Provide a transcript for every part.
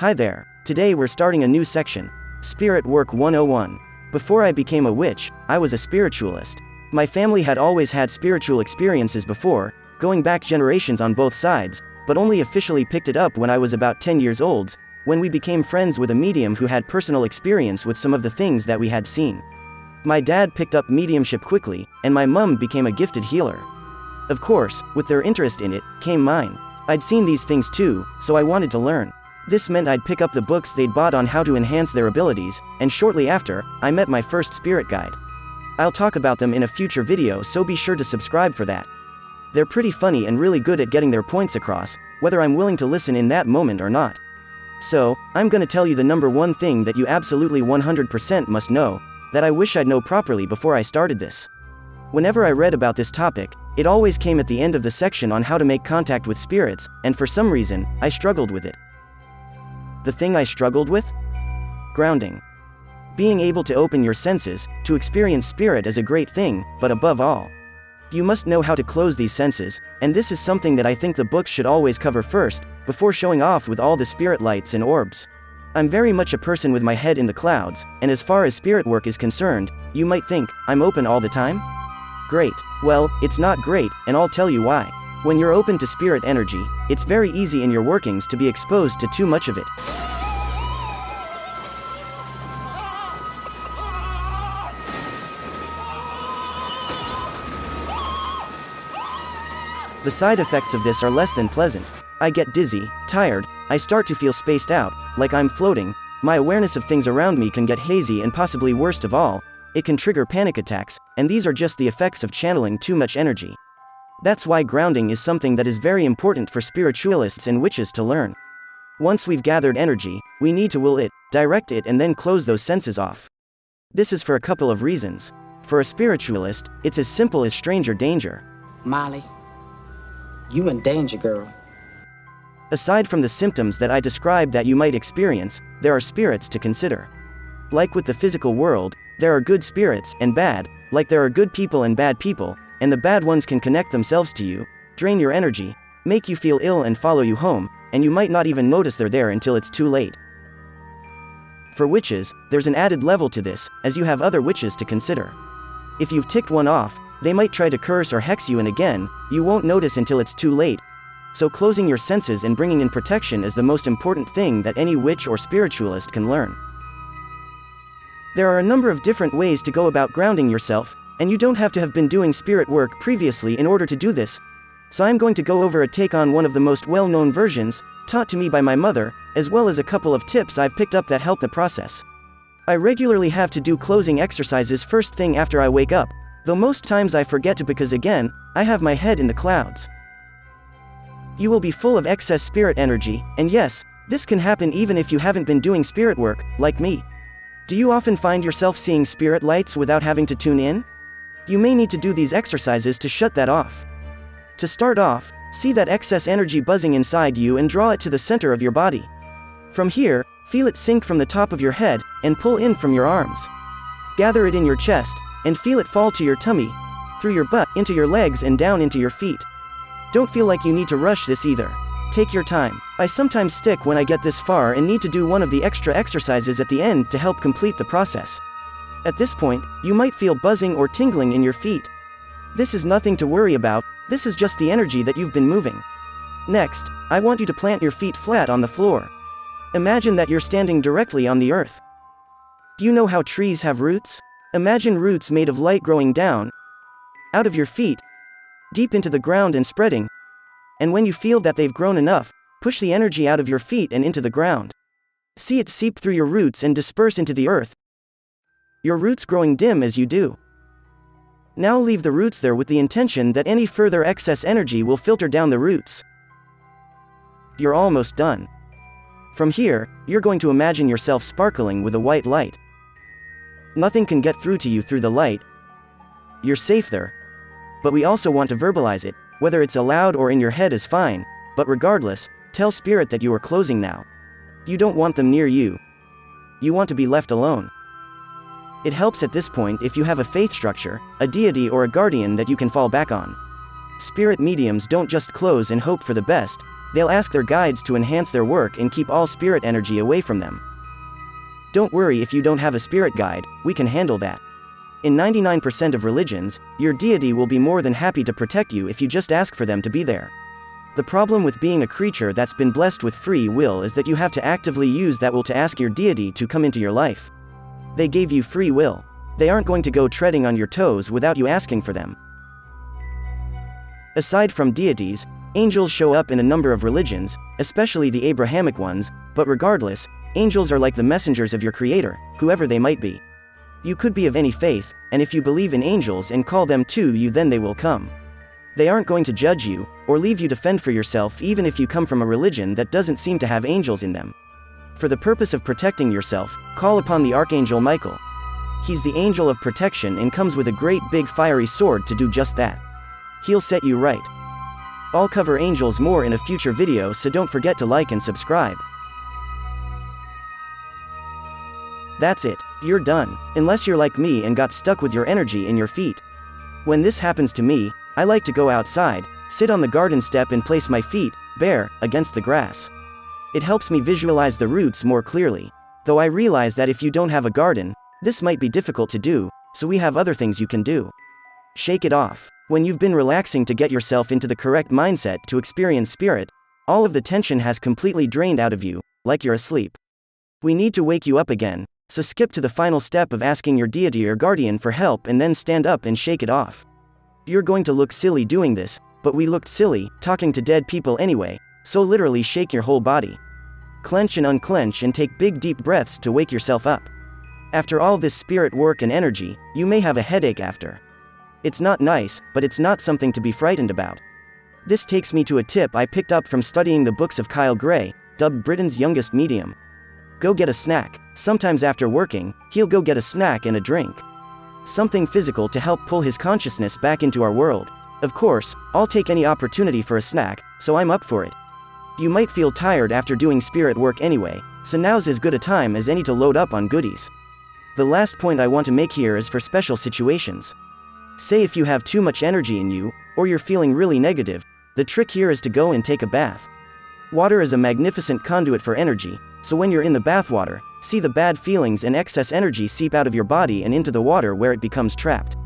Hi there. Today we're starting a new section, Spirit Work 101. Before I became a witch, I was a spiritualist. My family had always had spiritual experiences before, going back generations on both sides, but only officially picked it up when I was about 10 years old, when we became friends with a medium who had personal experience with some of the things that we had seen. My dad picked up mediumship quickly, and my mum became a gifted healer. Of course, with their interest in it, came mine. I'd seen these things too, so I wanted to learn. This meant I'd pick up the books they'd bought on how to enhance their abilities, and shortly after, I met my first spirit guide. I'll talk about them in a future video, so be sure to subscribe for that. They're pretty funny and really good at getting their points across, whether I'm willing to listen in that moment or not. So, I'm gonna tell you the number one thing that you absolutely 100% must know, that I wish I'd know properly before I started this. Whenever I read about this topic, it always came at the end of the section on how to make contact with spirits, and for some reason, I struggled with it. The thing I struggled with? Grounding. Being able to open your senses, to experience spirit is a great thing, but above all, you must know how to close these senses, and this is something that I think the books should always cover first, before showing off with all the spirit lights and orbs. I'm very much a person with my head in the clouds, and as far as spirit work is concerned, you might think, I'm open all the time? Great. Well, it's not great, and I'll tell you why. When you're open to spirit energy, it's very easy in your workings to be exposed to too much of it. The side effects of this are less than pleasant. I get dizzy, tired, I start to feel spaced out, like I'm floating, my awareness of things around me can get hazy, and possibly worst of all, it can trigger panic attacks, and these are just the effects of channeling too much energy. That's why grounding is something that is very important for spiritualists and witches to learn. Once we've gathered energy, we need to will it, direct it, and then close those senses off. This is for a couple of reasons. For a spiritualist, it's as simple as stranger danger. Molly, you in danger, girl. Aside from the symptoms that I described that you might experience, there are spirits to consider. Like with the physical world, there are good spirits and bad, like there are good people and bad people, and the bad ones can connect themselves to you, drain your energy, make you feel ill and follow you home, and you might not even notice they're there until it's too late. For witches, there's an added level to this, as you have other witches to consider. If you've ticked one off, they might try to curse or hex you, and again, you won't notice until it's too late. So closing your senses and bringing in protection is the most important thing that any witch or spiritualist can learn. There are a number of different ways to go about grounding yourself, and you don't have to have been doing spirit work previously in order to do this. So I'm going to go over a take on one of the most well-known versions, taught to me by my mother, as well as a couple of tips I've picked up that help the process. I regularly have to do closing exercises first thing after I wake up, though most times I forget to because again, I have my head in the clouds. You will be full of excess spirit energy, and yes, this can happen even if you haven't been doing spirit work, like me. Do you often find yourself seeing spirit lights without having to tune in? You may need to do these exercises to shut that off. To start off, see that excess energy buzzing inside you and draw it to the center of your body. From here, feel it sink from the top of your head, and pull in from your arms. Gather it in your chest, and feel it fall to your tummy, through your butt, into your legs and down into your feet. Don't feel like you need to rush this either. Take your time. I sometimes stick when I get this far and need to do one of the extra exercises at the end to help complete the process. At this point, you might feel buzzing or tingling in your feet. This is nothing to worry about, this is just the energy that you've been moving. Next, I want you to plant your feet flat on the floor. Imagine that you're standing directly on the earth. Do you know how trees have roots? Imagine roots made of light growing down, out of your feet, deep into the ground and spreading. And when you feel that they've grown enough, push the energy out of your feet and into the ground. See it seep through your roots and disperse into the earth. Your roots growing dim as you do. Now leave the roots there with the intention that any further excess energy will filter down the roots. You're almost done. From here, you're going to imagine yourself sparkling with a white light. Nothing can get through to you through the light. You're safe there. But we also want to verbalize it, whether it's aloud or in your head is fine, but regardless, tell spirit that you are closing now. You don't want them near you. You want to be left alone. It helps at this point if you have a faith structure, a deity or a guardian that you can fall back on. Spirit mediums don't just close and hope for the best, They'll ask their guides to enhance their work and keep all spirit energy away from them. Don't worry if you don't have a spirit guide, we can handle that. In 99% of religions, your deity will be more than happy to protect you if you just ask for them to be there. The problem with being a creature that's been blessed with free will is that you have to actively use that will to ask your deity to come into your life. They gave you free will. They aren't going to go treading on your toes without you asking for them. Aside from deities, angels show up in a number of religions, especially the Abrahamic ones, but regardless, angels are like the messengers of your creator, whoever they might be. You could be of any faith, and if you believe in angels and call them to you, then they will come. They aren't going to judge you, or leave you to fend for yourself even if you come from a religion that doesn't seem to have angels in them. For the purpose of protecting yourself, call upon the Archangel Michael. He's the angel of protection and comes with a great big fiery sword to do just that. He'll set you right. I'll cover angels more in a future video, so don't forget to like and subscribe. That's it, you're done, unless you're like me and got stuck with your energy in your feet. When this happens to me, I like to go outside, sit on the garden step and place my feet, bare, against the grass. It helps me visualize the roots more clearly. Though I realize that if you don't have a garden, this might be difficult to do, so we have other things you can do. Shake it off. When you've been relaxing to get yourself into the correct mindset to experience spirit, all of the tension has completely drained out of you, like you're asleep. We need to wake you up again, so skip to the final step of asking your deity or guardian for help and then stand up and shake it off. You're going to look silly doing this, but we looked silly, talking to dead people anyway, so literally shake your whole body. Clench and unclench and take big deep breaths to wake yourself up. After all this spirit work and energy, you may have a headache after. It's not nice, but it's not something to be frightened about. This takes me to a tip I picked up from studying the books of Kyle Gray, dubbed Britain's youngest medium. Go get a snack. Sometimes after working, he'll go get a snack and a drink. Something physical to help pull his consciousness back into our world. Of course, I'll take any opportunity for a snack, so I'm up for it. You might feel tired after doing spirit work anyway, so now's as good a time as any to load up on goodies. The last point I want to make here is for special situations. Say if you have too much energy in you, or you're feeling really negative, the trick here is to go and take a bath. Water is a magnificent conduit for energy, so when you're in the bathwater, see the bad feelings and excess energy seep out of your body and into the water where it becomes trapped.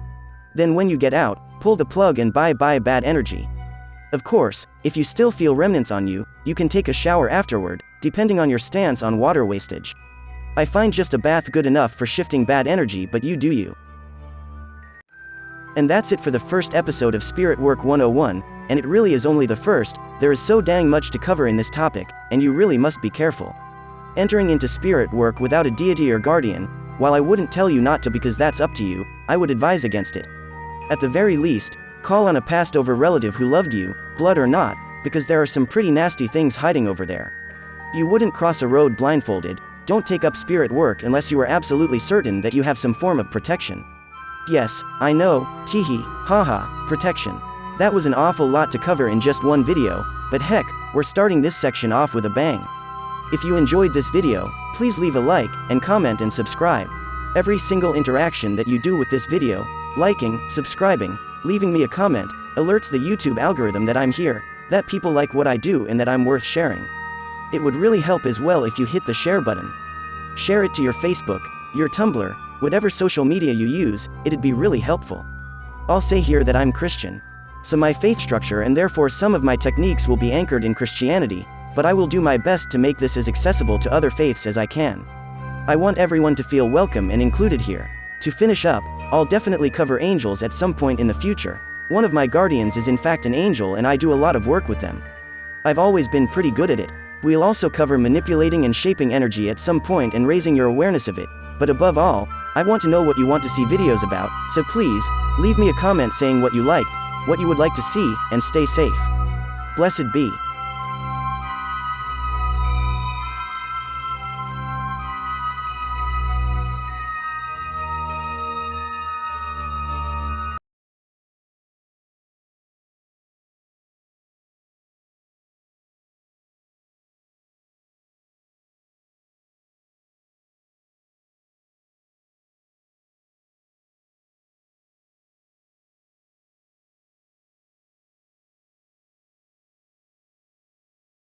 Then when you get out, pull the plug and bye-bye bad energy. Of course, if you still feel remnants on you, you can take a shower afterward, depending on your stance on water wastage. I find just a bath good enough for shifting bad energy, but you do you. And that's it for the first episode of Spirit Work 101, and it really is only the first. There is so dang much to cover in this topic, and you really must be careful. Entering into spirit work without a deity or guardian, while I wouldn't tell you not to because that's up to you, I would advise against it. At the very least, call on a passed over relative who loved you, blood or not, because there are some pretty nasty things hiding over there. You wouldn't cross a road blindfolded. Don't take up spirit work unless you are absolutely certain that you have some form of protection. Yes, I know, teehee, haha, protection. That was an awful lot to cover in just one video, but heck, we're starting this section off with a bang. If you enjoyed this video, please leave a like, and comment and subscribe. Every single interaction that you do with this video, liking, subscribing, leaving me a comment, alerts the YouTube algorithm that I'm here, that people like what I do and that I'm worth sharing. It would really help as well if you hit the share button. Share it to your Facebook, your Tumblr, whatever social media you use, it'd be really helpful. I'll say here that I'm Christian. So my faith structure and therefore some of my techniques will be anchored in Christianity, but I will do my best to make this as accessible to other faiths as I can. I want everyone to feel welcome and included here. To finish up, I'll definitely cover angels at some point in the future. One of my guardians is in fact an angel and I do a lot of work with them. I've always been pretty good at it. We'll also cover manipulating and shaping energy at some point and raising your awareness of it. But above all, I want to know what you want to see videos about, so please, leave me a comment saying what you liked, what you would like to see, and stay safe. Blessed be.